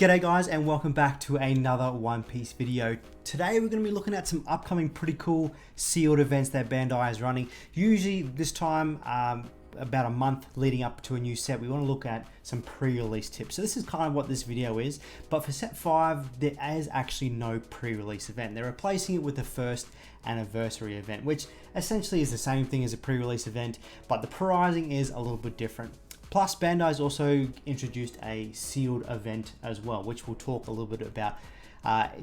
G'day guys, and welcome back to another One Piece video. Today we're going to be looking at some upcoming pretty cool sealed events that Bandai is running. Usually this time, about a month leading up to a new set, we want to look at some pre-release tips. So this is kind of what this video is, but for set 5 there is actually no pre-release event. They're replacing it with the first anniversary event, which essentially is the same thing as a pre-release event, but the pricing is a little bit different. Plus, Bandai's also introduced a sealed event as well, which we'll talk a little bit about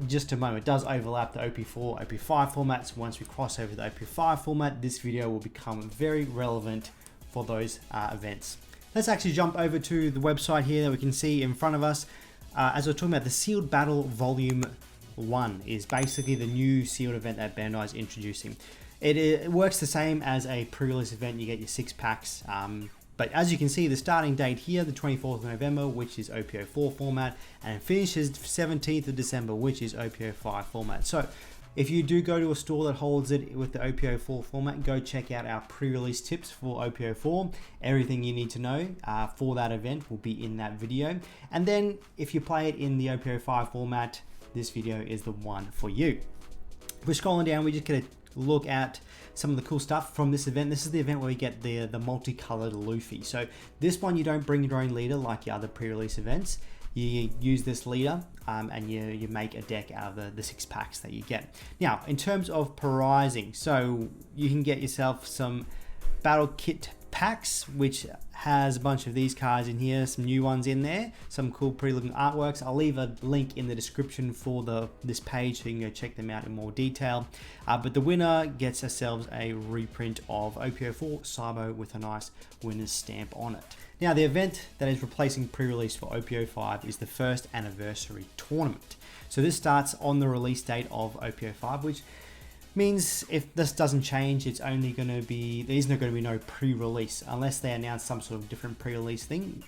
just a moment. It does overlap the OP4, OP5 formats. Once we cross over the OP5 format, this video will become very relevant for those events. Let's actually jump over to the website here that we can see in front of us. As we're talking about, the Sealed Battle Volume 1 is basically the new sealed event that Bandai is introducing. It works the same as a pre-release event. You get your 6 packs. But as you can see, the starting date here, the 24th of November, which is OP04 format, and it finishes 17th of December, which is OP05 format. So if you do go to a store that holds it with the OP04 format, go check out our pre-release tips for OP04. Everything you need to know for that event will be in that video. And then if you play it in the OP05 format, this video is the one for you. We're scrolling down, we just get a look at some of the cool stuff from this event. This is the event where we get the multicolored Luffy. So this one, you don't bring your own leader like your other pre-release events. You use this leader and you make a deck out of the 6 packs that you get. Now, in terms of pricing, so you can get yourself some battle kit packs, which has a bunch of these cards in here, some new ones in there, some cool pretty looking artworks. I'll leave a link in the description for this page so you can go check them out in more detail. But the winner gets ourselves a reprint of OP04 Sabo with a nice winner's stamp on it. Now, the event that is replacing pre-release for OP05 is the first anniversary tournament. So this starts on the release date of OP05, which means if this doesn't change, it's only going to be, there's not going to be no pre-release unless they announce some sort of different pre-release thing.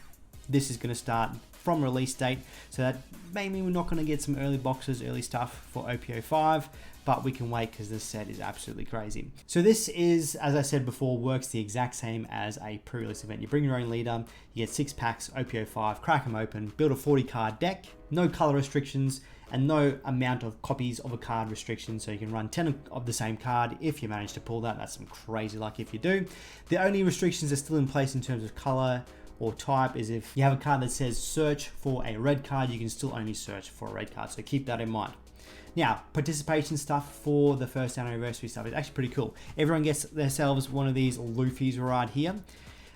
This is going to start from release date, so that maybe we're not going to get some early boxes, early stuff for OP05, but we can wait because this set is absolutely crazy. So this is, as I said before, works the exact same as a pre-release event. You bring your own leader, you get 6 packs, OP05, crack them open, build a 40 card deck, no color restrictions, and no amount of copies of a card restriction, so you can run 10 of the same card if you manage to pull that. That's some crazy luck if you do. The only restrictions that are still in place in terms of color or type is if you have a card that says search for a red card, you can still only search for a red card, so keep that in mind. Now, participation stuff for the first anniversary stuff is actually pretty cool. Everyone gets themselves one of these Luffys right here.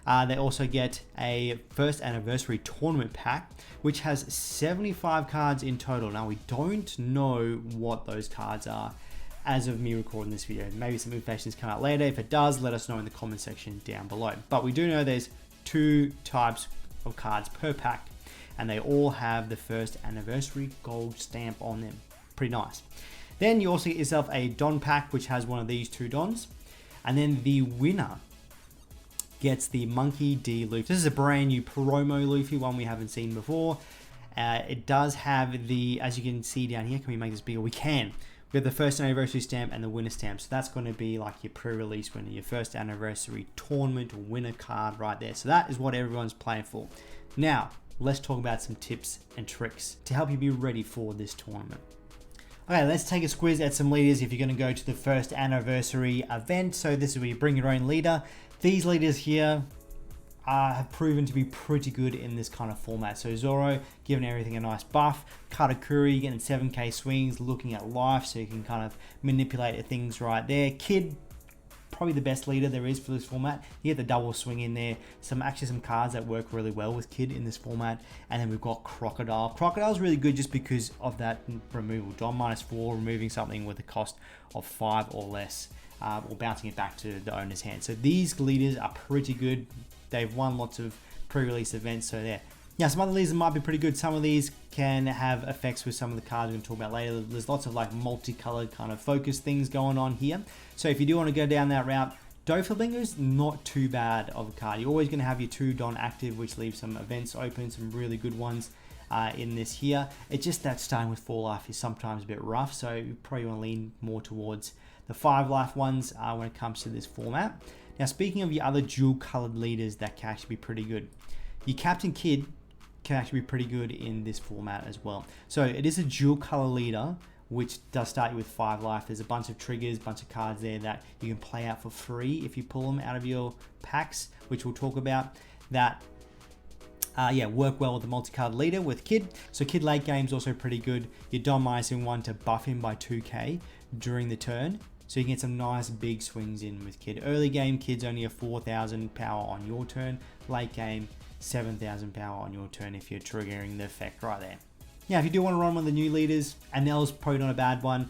They also get a first anniversary tournament pack, which has 75 cards in total. Now, we don't know what those cards are as of me recording this video. Maybe some information has come out later. If it does, let us know in the comment section down below. But we do know there's 2 types of cards per pack, and they all have the first anniversary gold stamp on them. Pretty nice. Then you also get yourself a Don pack, which has one of these 2 Dons. And then the winner gets the Monkey D Luffy. This is a brand new promo Luffy, one we haven't seen before. It does have the, as you can see down here, can we make this bigger? We can. We have the first anniversary stamp and the winner stamp. So that's going to be like your pre-release winner, your first anniversary tournament winner card right there. So that is what everyone's playing for. Now, let's talk about some tips and tricks to help you be ready for this tournament. Okay, let's take a squiz at some leaders if you're going to go to the first anniversary event. So this is where you bring your own leader. These leaders here have proven to be pretty good in this kind of format. So Zoro, giving everything a nice buff. Katakuri getting 7k swings, looking at life, so you can kind of manipulate things right there. Kid, probably the best leader there is for this format. You get the double swing in there. Actually some cards that work really well with Kid in this format. And then we've got Crocodile. Crocodile's really good just because of that removal. Don -4, removing something with a cost of 5 or less. Or bouncing it back to the owner's hand. So these leaders are pretty good. They've won lots of pre-release events, so there. Now, some other leaders might be pretty good. Some of these can have effects with some of the cards we're going to talk about later. There's lots of like multicolored kind of focus things going on here. So if you do want to go down that route, Doflamingo's not too bad of a card. You're always going to have your 2 Don active, which leaves some events open, some really good ones in this here. It's just that starting with 4 life is sometimes a bit rough, so you probably want to lean more towards the 5 life ones when it comes to this format. Now, speaking of your other dual colored leaders that can actually be pretty good, your Captain Kid can actually be pretty good in this format as well. So it is a dual color leader, which does start you with 5 life. There's a bunch of triggers, bunch of cards there that you can play out for free if you pull them out of your packs, which we'll talk about, that work well with the multi-card leader with Kid. So Kid late game is also pretty good. Your Don -1 to buff him by 2k during the turn, so you can get some nice big swings in with Kid. Early game, Kid's only a 4,000 power on your turn. Late game, 7,000 power on your turn if you're triggering the effect right there. Now, if you do want to run one of the new leaders, Anel's probably not a bad one.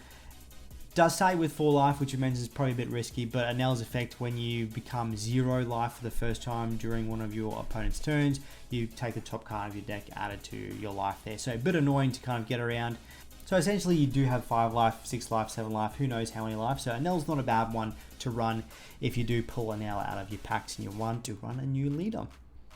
Does start with 4 life, which you mentioned is probably a bit risky, but Anel's effect, when you become 0 life for the first time during one of your opponent's turns, you take the top card of your deck added to your life there. So a bit annoying to kind of get around. So essentially you do have 5 life, 6 life, 7 life, who knows how many life. So Anel's not a bad one to run if you do pull Anel out of your packs and you want to run a new leader.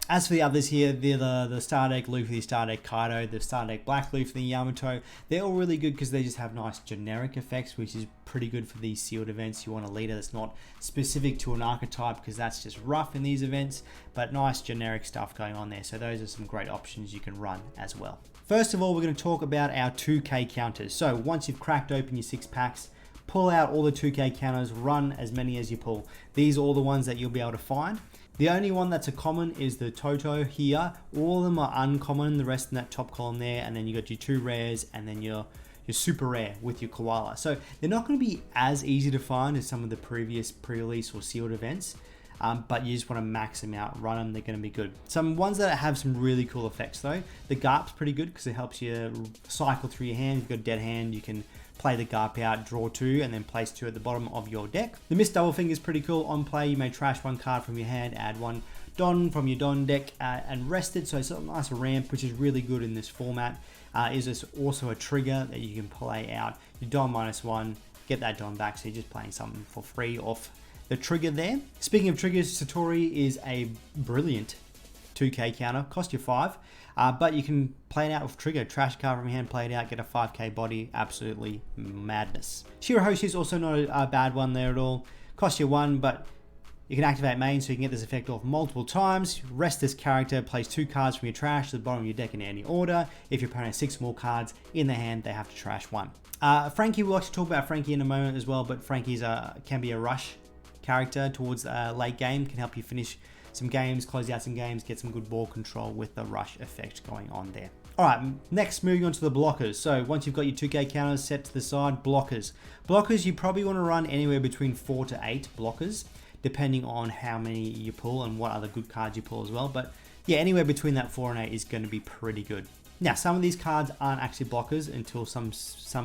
As for the others here, they're the Star Deck Luffy, the Star Deck Kaido, the Star Deck Black Luffy, the Yamato. They're all really good because they just have nice generic effects, which is pretty good for these sealed events. You want a leader that's not specific to an archetype because that's just rough in these events, but nice generic stuff going on there. So those are some great options you can run as well. First of all, we're going to talk about our 2k counters. So once you've cracked open your 6 packs, pull out all the 2k counters, run as many as you pull. These are all the ones that you'll be able to find. The only one that's a common is the Toto here. All of them are uncommon, the rest in that top column there, and then you got your 2 rares and then your super rare with your koala. So they're not going to be as easy to find as some of the previous pre-release or sealed events, but you just want to max them out, run them, they're going to be good. Some ones that have some really cool effects though. The Garp's pretty good because it helps you cycle through your hand. If you've got a dead hand, you can play the Garp out, draw 2, and then place 2 at the bottom of your deck. The Mist Double Finger is pretty cool. On play, you may trash 1 card from your hand, add 1 Don from your Don deck, and rest it. So it's a nice ramp, which is really good in this format. Is this also a trigger that you can play out your Don -1, get that Don back, so you're just playing something for free off the trigger there. Speaking of triggers, Satori is a brilliant 2k counter, cost you 5. But you can play it out with trigger, trash card from your hand, play it out, get a 5k body, absolutely madness. Shirahoshi is also not a bad one there at all. Cost you 1, but you can activate main so you can get this effect off multiple times. Rest this character, place 2 cards from your trash to the bottom of your deck in any order. If your opponent has 6 more cards in their hand, they have to trash 1. Frankie, we'll actually talk about Frankie in a moment as well, but Frankie's can be a rush character towards late game, can help you finish some games, close out some games, get some good ball control with the rush effect going on there. All right, next moving on to the blockers. So once you've got your 2k counters set to the side, blockers. Blockers, you probably want to run anywhere between 4 to 8 blockers, depending on how many you pull and what other good cards you pull as well. But yeah, anywhere between that 4 and 8 is going to be pretty good. Now, some of these cards aren't actually blockers until some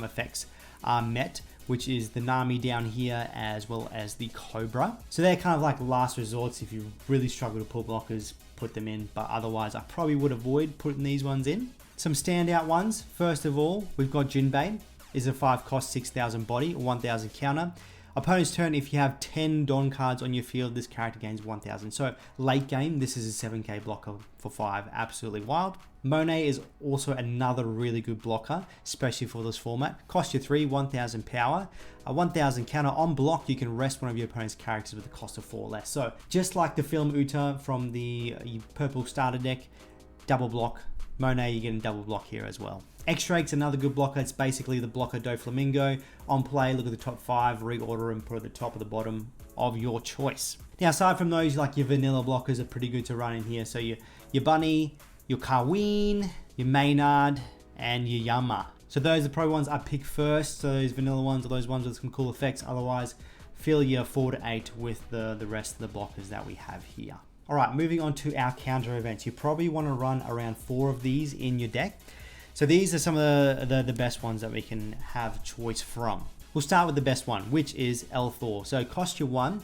effects are met, which is the Nami down here as well as the Cobra. So they're kind of like last resorts. If you really struggle to pull blockers, put them in, but otherwise I probably would avoid putting these ones in. Some standout ones, first of all, we've got Jinbei. Is a 5 cost, 6,000 body, 1,000 counter. Opponent's turn, if you have 10 Don cards on your field, this character gains 1,000. So late game, this is a 7k blocker for 5, absolutely wild. Monet is also another really good blocker, especially for this format. Cost you 3, 1,000 power. A 1,000 counter on block, you can rest one of your opponent's characters with a cost of 4 less. So just like the film Uta from the purple starter deck, double block. Monet, you're getting double block here as well. X-Drake's another good blocker. It's basically the blocker Doflamingo. On play, look at the top 5, reorder them, put at the top or the bottom of your choice. Now, aside from those, like your vanilla blockers are pretty good to run in here. So your Bunny, your Carween, your Maynard, and your Yama. So those are probably ones I pick first. So those vanilla ones are those ones with some cool effects. Otherwise, fill your 4 to 8 with the rest of the blockers that we have here. All right, moving on to our counter events. You probably want to run around 4 of these in your deck. So these are some of the best ones that we can have choice from. We'll start with the best one, which is El Thor. So cost you 1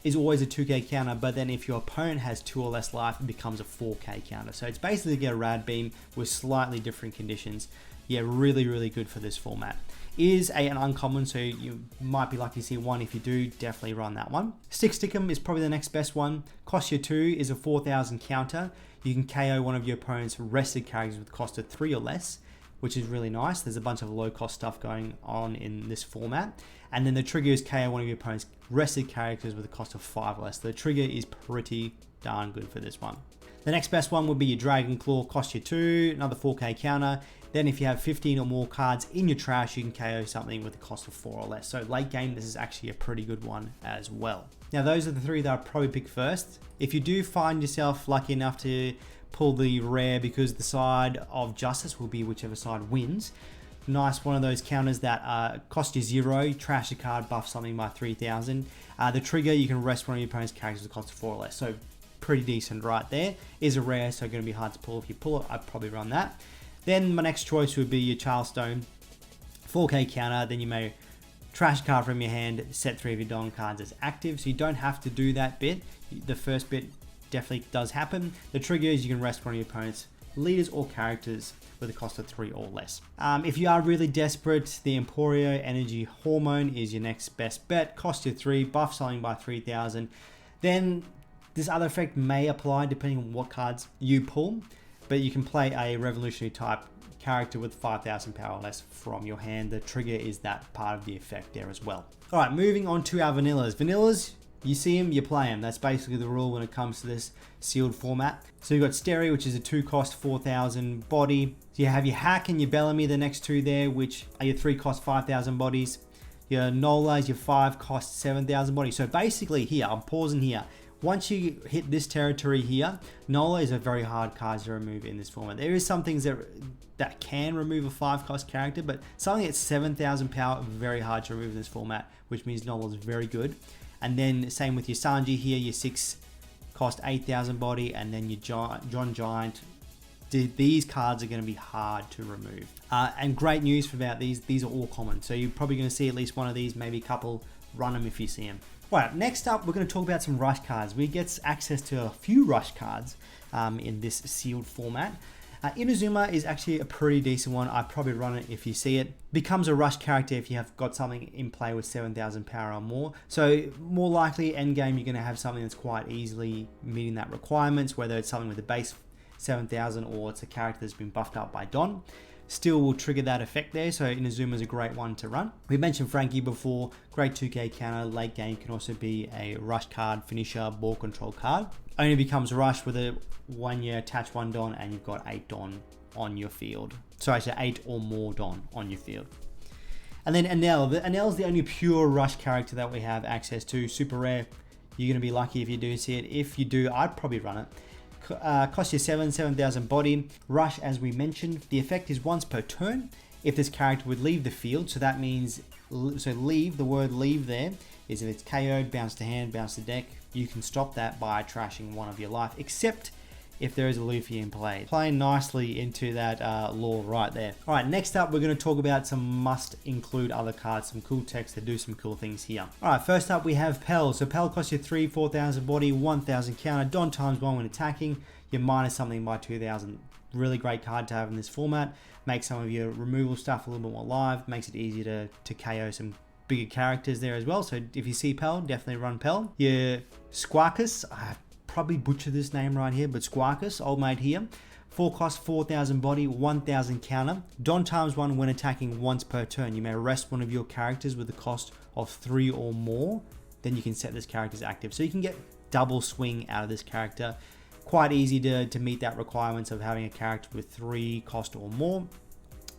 is always a 2k counter, but then if your opponent has 2 or less life, it becomes a 4k counter. So it's basically a rad beam with slightly different conditions. Yeah, really, really good for this format. Is an uncommon, so you might be lucky to see 1. If you do, definitely run that one. Stickum is probably the next best one. Cost you 2 is a 4,000 counter. You can KO one of your opponent's rested characters with cost of 3 or less, which is really nice. There's a bunch of low cost stuff going on in this format. And then the trigger is KO one of your opponent's rested characters with a cost of 5 or less. The trigger is pretty darn good for this one. The next best one would be your Dragon Claw, cost you 2, another 4k counter. Then if you have 15 or more cards in your trash, you can KO something with a cost of 4 or less. So late game, this is actually a pretty good one as well. Now those are the 3 that I'd probably pick first. If you do find yourself lucky enough to pull the rare, because the side of justice will be whichever side wins, nice one of those counters that cost you 0, trash a card, buff something by 3,000. The trigger, you can rest one of your opponent's characters with a cost of 4 or less. So pretty decent right there. Is a rare, so going to be hard to pull. If you pull it, I'd probably run that. Then my next choice would be your Charlestone, 4k counter. Then you may trash a card from your hand, set 3 of your Don cards as active. So you don't have to do that bit. The first bit definitely does happen. The trigger is you can rest one of your opponent's leaders or characters with a cost of 3 or less. If you are really desperate, the Emporio Energy Hormone is your next best bet. Cost you 3, buff something by 3,000. Then this other effect may apply depending on what cards you pull, but you can play a revolutionary type character with 5,000 power or less from your hand. The trigger is that part of the effect there as well. All right, moving on to our vanillas. Vanillas, you see them, you play them. That's basically the rule when it comes to this sealed format. So you've got Sterry, which is a 2 cost 4,000 body. So you have your Hack and your Bellamy, the next 2 there, which are your 3 cost 5,000 bodies. Your Nola is your 5 cost 7,000 bodies. So basically here, I'm pausing here. Once you hit this territory here, Nola is a very hard card to remove in this format. There is some things that can remove a 5 cost character, but something at 7,000 power, very hard to remove in this format, which means Nola is very good. And then same with your Sanji here, your 6 cost 8,000 body, and then your John Giant. These cards are going to be hard to remove. And great news about these are all common. So you're probably going to see at least one of these, maybe a couple, run them if you see them. Right, next up, we're going to talk about some rush cards. We get access to a few rush cards in this sealed format. Inazuma is actually a pretty decent one. I'd probably run it if you see it. Becomes a rush character if you have got something in play with 7,000 power or more. So more likely end game, you're going to have something that's quite easily meeting that requirements, whether it's something with a base 7,000 or it's a character that's been buffed up by Don. Still will trigger that effect there, so Inazuma is a great one to run. We mentioned Frankie before, great 2k counter, late game, can also be a rush card, finisher, ball control card. Only becomes rush with a 1 year attach 1 Don and you've got 8 Don on your field. So actually 8 or more Don on your field. And then Enel. Enel is the only pure rush character that we have access to, super rare. You're going to be lucky if you do see it. If you do, I'd probably run it. Cost you 7,000 body. Rush, as we mentioned, the effect is once per turn if this character would leave the field. So that means, so leave, the word leave there is if it's KO'd, bounce to hand, bounce to deck, you can stop that by trashing one of your life, except if there is a Luffy in play. Playing nicely into that law right there. All right, next up, we're going to talk about some must include other cards, some cool text that do some cool things here. All right, first up, we have Pell. So Pell costs you 3, 4,000 body, 1,000 counter, Don times 1 when attacking. You're minus something by 2,000. Really great card to have in this format. Makes some of your removal stuff a little bit more live. Makes it easier to KO some bigger characters there as well. So if you see Pell, definitely run Pell. Your Squarkus, probably butcher this name right here, but Squarkus, old mate here. 4 cost 4,000 body, 1,000 counter. Don times 1 when attacking once per turn. You may rest one of your characters with a cost of 3 or more. Then you can set this character as active. So you can get double swing out of this character. Quite easy to meet that requirements of having a character with 3 cost or more.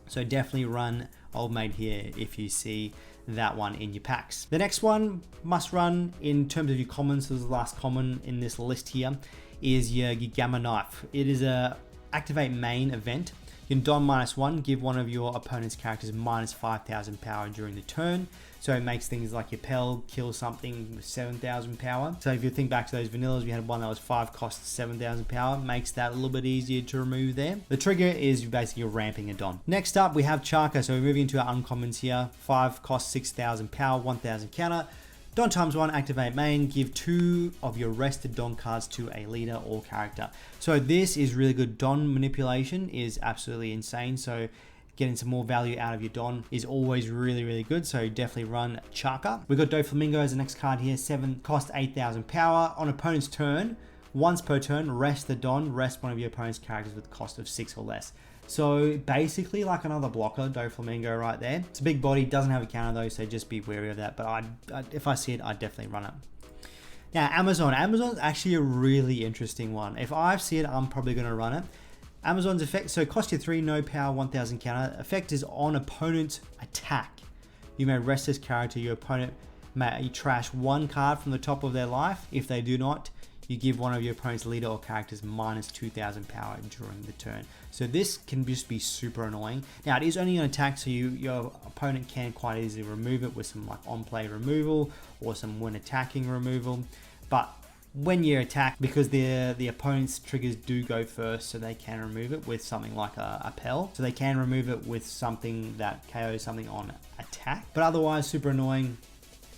So definitely run old mate here if you see that one in your packs. The next one must run in terms of your commons. So this is the last common in this list here is your Gamma Knife. It is a activate main event. You can Don -1, give one of your opponent's characters minus 5,000 power during the turn. So it makes things like your Pell kill something with 7,000 power. So if you think back to those vanillas, we had one that was 5 cost 7,000 power. Makes that a little bit easier to remove there. The trigger is basically ramping a Don. Next up, we have Chaka. So we're moving into our uncommons here. 5 cost 6,000 power, 1,000 counter. Don times 1, activate main, give 2 of your rested Don cards to a leader or character. So this is really good. Don manipulation is absolutely insane. So getting some more value out of your Don is always really, really good. So definitely run Chaka. We've got Doflamingo as the next card here. 7 cost 8,000 power. On opponent's turn, once per turn, rest the Don, rest one of your opponent's characters with a cost of 6 or less. So basically like another blocker, Doflamingo right there. It's a big body, doesn't have a counter though, so just be wary of that. But if I see it, I'd definitely run it. Now, Amazon's actually a really interesting one. If I see it, I'm probably going to run it. Amazon's effect, so cost you 3, no power, 1000 counter. Effect is on opponent's attack. You may rest this character. Your opponent may trash 1 card from the top of their life. If they do not, you give one of your opponent's leader or characters minus 2000 power during the turn. So this can just be super annoying. Now, it is only an attack, so your opponent can quite easily remove it with some like on-play removal or some when attacking removal. But when you attack, because the opponent's triggers do go first, so they can remove it with something like a Pell. So they can remove it with something that KOs something on attack. But otherwise, super annoying.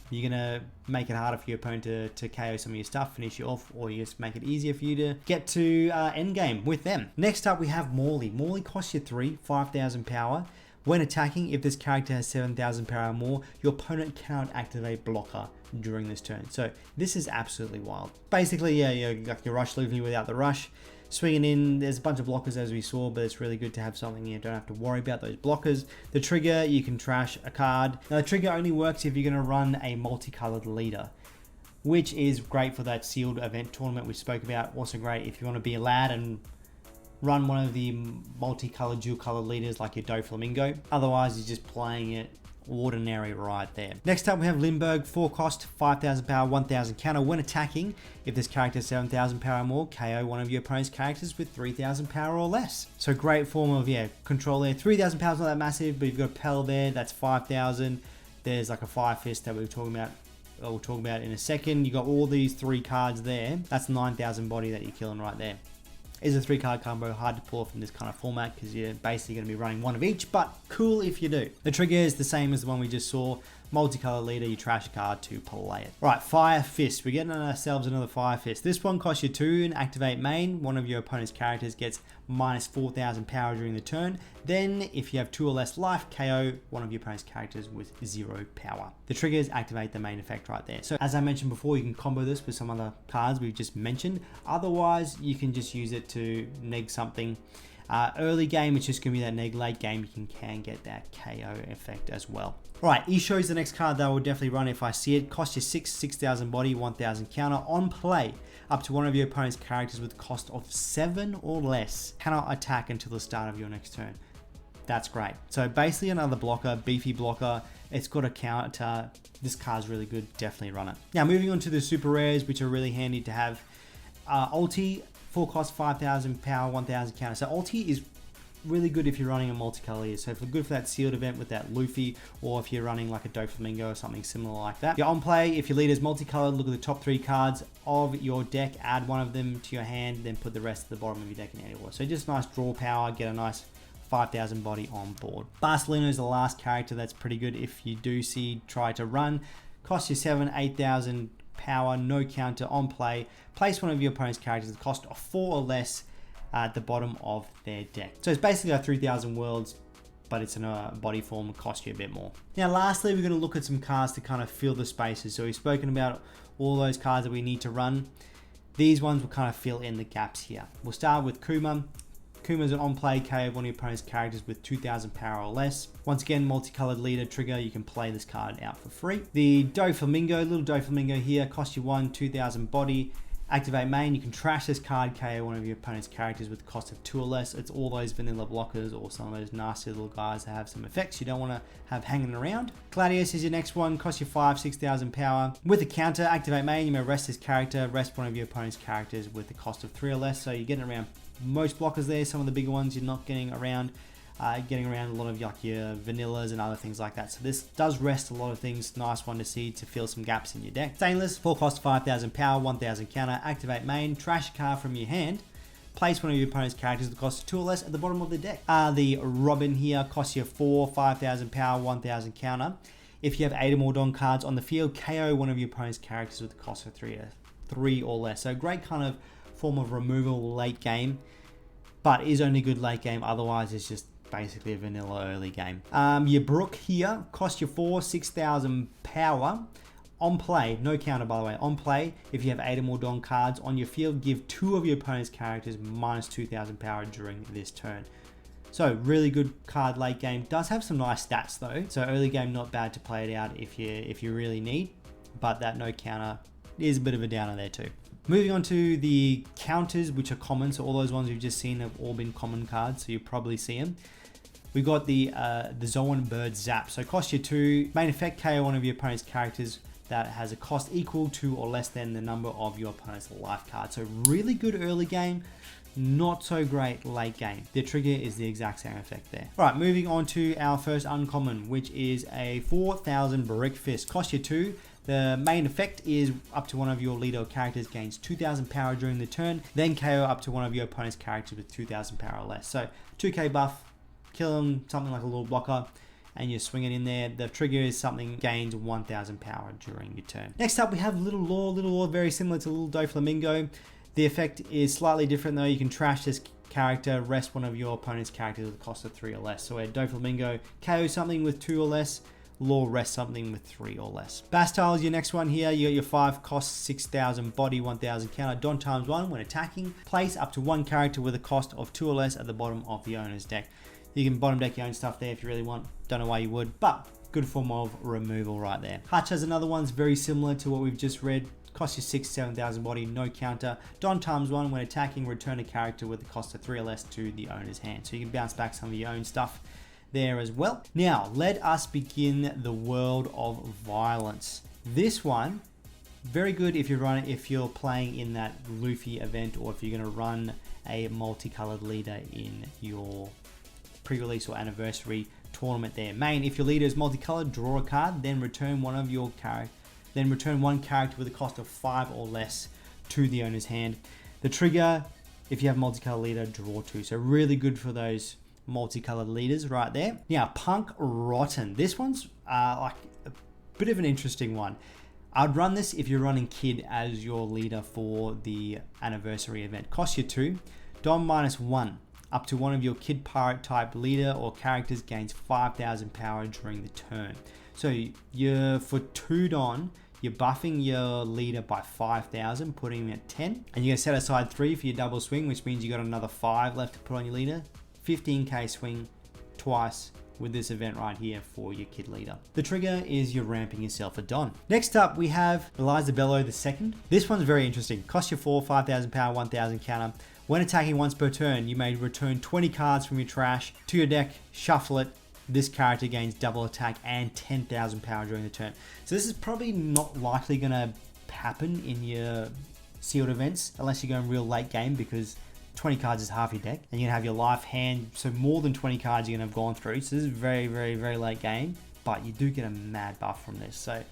You're going to make it harder for your opponent to KO some of your stuff, finish you off, or you just make it easier for you to get to endgame with them. Next up, we have Morley. Morley costs you 3, 5000 power. When attacking, if this character has 7000 power or more, your opponent cannot activate blocker during this turn. So this is absolutely wild. Basically, yeah, you got your rush Luffy without the rush. Swinging in, there's a bunch of blockers as we saw, but it's really good to have something you don't have to worry about those blockers. The trigger, you can trash a card. Now the trigger only works if you're going to run a multicolored leader, which is great for that sealed event tournament we spoke about. Also great if you want to be a lad and run one of the multicolored, dual colored leaders like your Doflamingo. Otherwise, you're just playing it ordinary right there. Next up, we have Limburg. 4 cost, 5000 power, 1000 counter. When attacking, if this character has 7000 power or more, KO one of your opponent's characters with 3000 power or less. So great form of control there. 3000 power is not that massive, but you've got a Pell there, that's 5000. There's like a Fire Fist that we'll talk about in a second. You got all these 3 cards there. That's 9000 body that you're killing right there. Is a 3-card combo, hard to pull off in this kind of format because you're basically going to be running one of each, but cool if you do. The trigger is the same as the one we just saw. Multicolor leader, you trash a card to play it. Right, Fire Fist. We're getting ourselves another Fire Fist. This one costs you 2 and activate main. One of your opponent's characters gets minus 4000 power during the turn. Then, if you have 2 or less life, KO one of your opponent's characters with 0 power. The triggers activate the main effect right there. So, as I mentioned before, you can combo this with some other cards we've just mentioned. Otherwise, you can just use it to neg something. Early game, it's just going to be that neg. Late game, you can get that KO effect as well. Alright, Isho's the next card that I will definitely run if I see it. Cost you 6, 6000 body, 1000 counter. On play, up to one of your opponent's characters with cost of 7 or less cannot attack until the start of your next turn. That's great. So basically another blocker, beefy blocker. It's got a counter. This card's really good. Definitely run it. Now moving on to the super rares, which are really handy to have. Ulti, 4 cost, 5000 power, 1000 counter. So ulti is really good if you're running a multicolor leader. So if you're good for that sealed event with that Luffy, or if you're running like a Doflamingo or something similar like that. You're on play, if your leader's multicolored, look at the top 3 cards of your deck, add one of them to your hand, then put the rest at the bottom of your deck in any order. So just nice draw power, get a nice 5000 body on board. Barcelona is the last character that's pretty good if you do try to run. Costs you 7, 8000 power, no counter, on play. Place one of your opponent's characters at the cost of 4 or less at the bottom of their deck. So it's basically like 3000 worlds, but it's in a body form and cost you a bit more. Now lastly, we're going to look at some cards to kind of fill the spaces. So we've spoken about all those cards that we need to run. These ones will kind of fill in the gaps here. We'll start with Kuma. Kuma's an on-play KO one of your opponent's characters with 2000 power or less. Once again, multicolored leader trigger, you can play this card out for free. The Doflamingo, little Doflamingo here, costs you 1, 2000 body. Activate main, you can trash this card, KO one of your opponent's characters with the cost of 2 or less. It's all those vanilla blockers or some of those nasty little guys that have some effects you don't want to have hanging around. Gladius is your next one, costs you 5, 6000 power. With a counter, activate main, you may rest this character, rest one of your opponent's characters with the cost of 3 or less. So you're getting around most blockers there. Some of the bigger ones you're not getting around. Getting around a lot of like your vanillas and other things like that. So this does rest a lot of things. Nice one to see to fill some gaps in your deck. Stainless, 4 cost, 5000 power, 1000 counter. Activate main, trash a card from your hand. Place one of your opponent's characters at the cost of 2 or less at the bottom of the deck. The Robin here costs you 4, 5000 power, 1000 counter. If you have 8 or more Don cards on the field, KO one of your opponent's characters with the cost of 3 or less. So great kind of form of removal late game, but is only good late game. Otherwise, it's just basically a vanilla early game. Your Brook here costs you 4, 6000 power. On play, no counter by the way, on play, if you have 8 or more Don cards on your field, give 2 of your opponent's characters minus 2000 power during this turn. So really good card late game. Does have some nice stats though. So early game, not bad to play it out if you really need, but that no counter, is a bit of a downer there too. Moving on to the counters, which are common. So all those ones we've just seen have all been common cards, so you probably see them. We've got the Zoan Bird Zap. So cost you 2. Main effect, KO one of your opponent's characters that has a cost equal to or less than the number of your opponent's life cards. So really good early game, not so great late game. The trigger is the exact same effect there. All right, moving on to our first uncommon, which is a 4,000 Brick Fist. Cost you 2. The main effect is up to one of your leader characters gains 2,000 power during the turn, then KO up to one of your opponent's characters with 2,000 power or less. So 2k buff, kill them, something like a little blocker, and you swing it in there. The trigger is something gains 1,000 power during your turn. Next up, we have Little Law, very similar to Little Doflamingo. The effect is slightly different though. You can trash this character, rest one of your opponent's characters with a cost of 3 or less. So at Doflamingo, KO something with 2 or less, Law rest something with 3 or less. Bastille is your next one here. You got your 5 cost, 6,000 body, 1,000 counter. Don times 1 when attacking. Place up to 1 character with a cost of 2 or less at the bottom of the owner's deck. You can bottom deck your own stuff there if you really want. Don't know why you would, but good form of removal right there. Hutch has another one, very similar to what we've just read. Cost you 6, 7,000 body, no counter. Don times 1 when attacking, return a character with a cost of 3 or less to the owner's hand. So you can bounce back some of your own stuff there as well. Now, let us begin the world of violence. This one, very good if you're playing in that Luffy event, or if you're going to run a multicolored leader in your pre-release or anniversary tournament there. Main, if your leader is multicolored, draw a card, then return one character with a cost of 5 or less to the owner's hand. The trigger, if you have multicolored leader, draw 2. So really good for those multicolored leaders right there. Now, Punk Rotten. This one's like a bit of an interesting one. I'd run this if you're running Kid as your leader for the anniversary event. Cost you 2. Don -1. Up to one of your Kid Pirate type leader or characters gains 5,000 power during the turn. So for 2 Don, you're buffing your leader by 5,000, putting him at 10. And you're going to set aside 3 for your double swing, which means you got another 5 left to put on your leader. 15k swing twice with this event right here for your Kid leader. The trigger is you're ramping yourself a Don. Next up, we have Eliza Bello II. This one's very interesting. Cost you 4, 5,000 power, 1,000 counter. When attacking once per turn, you may return 20 cards from your trash to your deck, shuffle it. This character gains double attack and 10,000 power during the turn. So this is probably not likely going to happen in your sealed events unless you're going real late game, because 20 cards is half your deck and you're gonna have your life hand, so more than 20 cards you're gonna have gone through. So this is very, very, very late game, but you do get a mad buff from this. So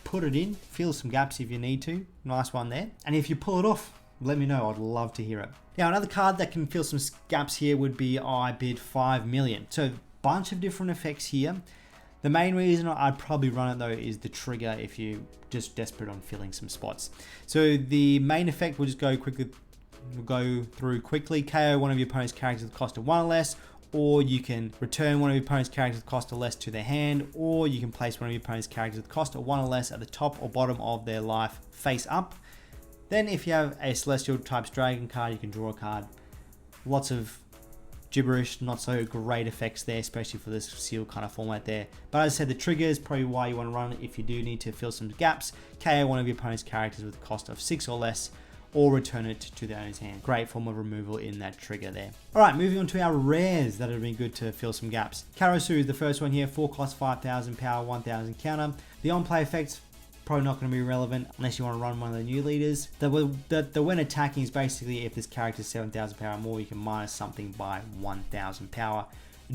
put it in, fill some gaps if you need to. Nice one there. And if you pull it off, let me know, I'd love to hear it. Now, another card that can fill some gaps here would be I bid 5 million. So bunch of different effects here. The main reason I'd probably run it though is the trigger if you're just desperate on filling some spots. So the main effect will just go through quickly. KO one of your opponent's characters with the cost of 1 or less, or you can return one of your opponent's characters with the cost of less to their hand, or you can place one of your opponent's characters with the cost of 1 or less at the top or bottom of their life face up. Then if you have a Celestial types Dragon card, you can draw a card. Lots of gibberish, not so great effects there, especially for this seal kind of format there. But as I said, the trigger is probably why you want to run it if you do need to fill some gaps. KO one of your opponent's characters with the cost of 6 or less, or return it to the owner's hand. Great form of removal in that trigger there. All right, moving on to our rares that have been good to fill some gaps. Karasu is the first one here. 4 cost, 5,000 power, 1,000 counter. The on-play effects probably not going to be relevant unless you want to run one of the new leaders. The when attacking is basically if this character is 7,000 power or more, you can minus something by 1,000 power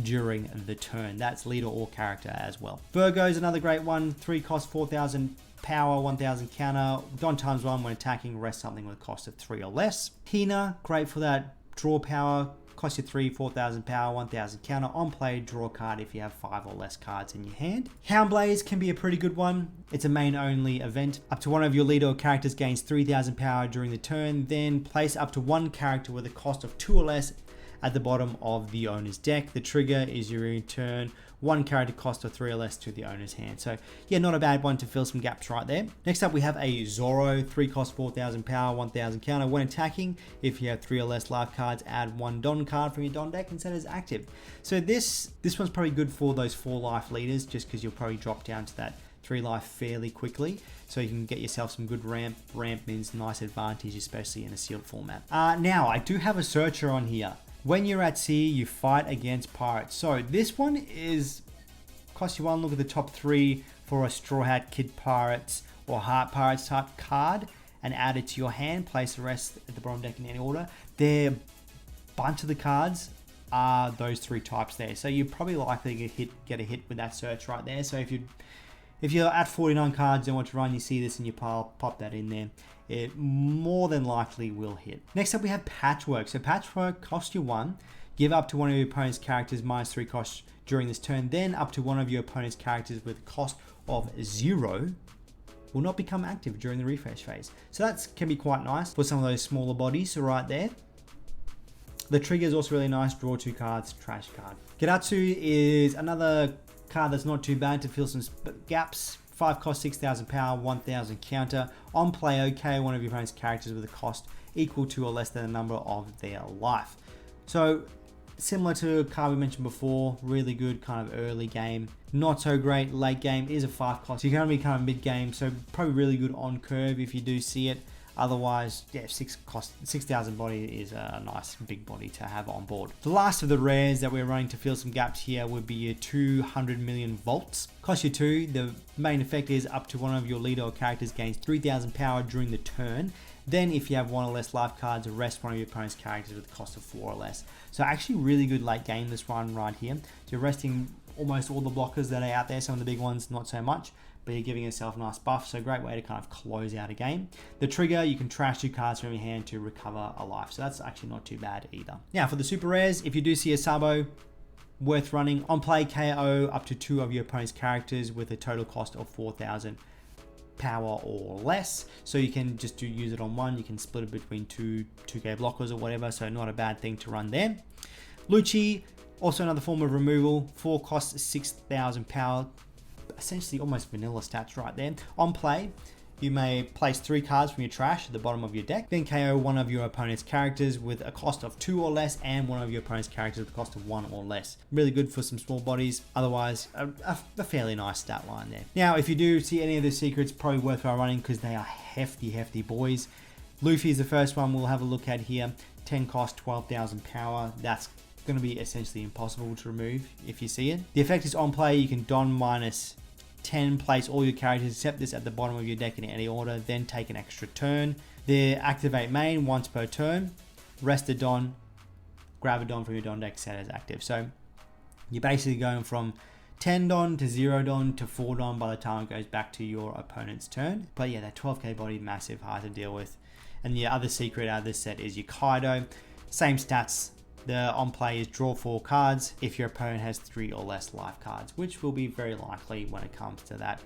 during the turn. That's leader or character as well. Virgo is another great one. 3 cost, 4,000 power, 1,000 counter. Don times 1 when attacking, rest something with a cost of 3 or less. Hina, great for that draw power. Cost you 3, 4,000 power, 1,000 counter. On play, draw a card if you have 5 or less cards in your hand. Houndblaze can be a pretty good one. It's a main only event. Up to one of your leader or characters gains 3,000 power during the turn. Then place up to 1 character with a cost of 2 or less at the bottom of the owner's deck. The trigger is you return 1 character cost of 3 or less to the owner's hand. So yeah, not a bad one to fill some gaps right there. Next up we have a Zoro, 3 cost, 4,000 power, 1,000 counter. When attacking, if you have 3 or less life cards, add 1 Don card from your Don deck and set as active. So this one's probably good for those 4 life leaders, just because you'll probably drop down to that 3 life fairly quickly, so you can get yourself some good ramp. Ramp means nice advantage, especially in a sealed format. Now, I do have a searcher on here. When you're at sea, you fight against pirates. So this one is cost you 1. Look at the top 3 for a Straw Hat, Kid Pirates, or Heart Pirates type card, and add it to your hand. Place the rest at the bottom deck in any order. Their bunch of the cards are those 3 types there, so you're probably likely to get a hit with that search right there. So if you're at 49 cards and want to run, you see this in your pile, pop that in there. It more than likely will hit. Next up, we have Patchwork. So Patchwork costs you 1. Give up to one of your opponent's characters -3 cost during this turn. Then up to one of your opponent's characters with a cost of 0 will not become active during the refresh phase. So that can be quite nice for some of those smaller bodies right there. The trigger is also really nice. Draw 2 cards, trash card. Gedatsu is another card that's not too bad to fill some gaps. 5 cost, 6,000 power, 1,000 counter. On play, okay, one of your opponent's characters with a cost equal to or less than the number of their life. So similar to a card we mentioned before, really good kind of early game. Not so great late game. It is a 5 cost. So you're going to be kind of mid game, so probably really good on curve if you do see it. Otherwise, yeah, 6,000 body is a nice big body to have on board. The last of the rares that we're running to fill some gaps here would be your 200 million volts. Cost you 2. The main effect is up to one of your leader or characters gains 3,000 power during the turn. Then if you have 1 or less life cards, arrest one of your opponent's characters with a cost of 4 or less. So actually really good late game, this one right here. So you're arresting almost all the blockers that are out there. Some of the big ones, not so much, but you're giving yourself a nice buff. So great way to kind of close out a game. The trigger, you can trash 2 cards from your hand to recover a life. So that's actually not too bad either. Now for the super rares, if you do see a Sabo, worth running. On play, KO up to 2 of your opponent's characters with a total cost of 4,000 power or less. So you can just use it on 1. You can split it between 2k blockers or whatever. So not a bad thing to run there. Lucci, also another form of removal. 4 costs, 6,000 power. Essentially almost vanilla stats right there. On play, you may place 3 cards from your trash at the bottom of your deck, then KO one of your opponent's characters with a cost of 2 or less, and one of your opponent's characters with a cost of 1 or less. Really good for some small bodies. Otherwise, a fairly nice stat line there. Now, if you do see any of the secrets, probably worthwhile running because they are hefty boys. Luffy is the first one we'll have a look at here. 10 cost, 12,000 power. That's going to be essentially impossible to remove if you see it. The effect is on play. You can don -10, place all your characters except this at the bottom of your deck in any order, then take an extra turn. They activate main once per turn. Rest a don, grab a don from your don deck, set as active. So you're basically going from 10 don to 0 don to 4 don by the time it goes back to your opponent's turn. But yeah, that 12k body, massive, hard to deal with. And the other secret out of this set is your Kaido. Same stats. The on play is draw 4 cards if your opponent has 3 or less life cards, which will be very likely when it comes to that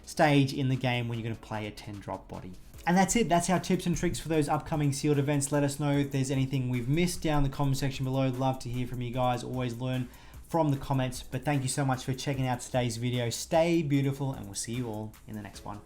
stage in the game when you're going to play a 10 drop body. And that's it. That's our tips and tricks for those upcoming sealed events. Let us know if there's anything we've missed down in the comment section below. Love to hear from you guys. Always learn from the comments. But thank you so much for checking out today's video. Stay beautiful, and we'll see you all in the next one.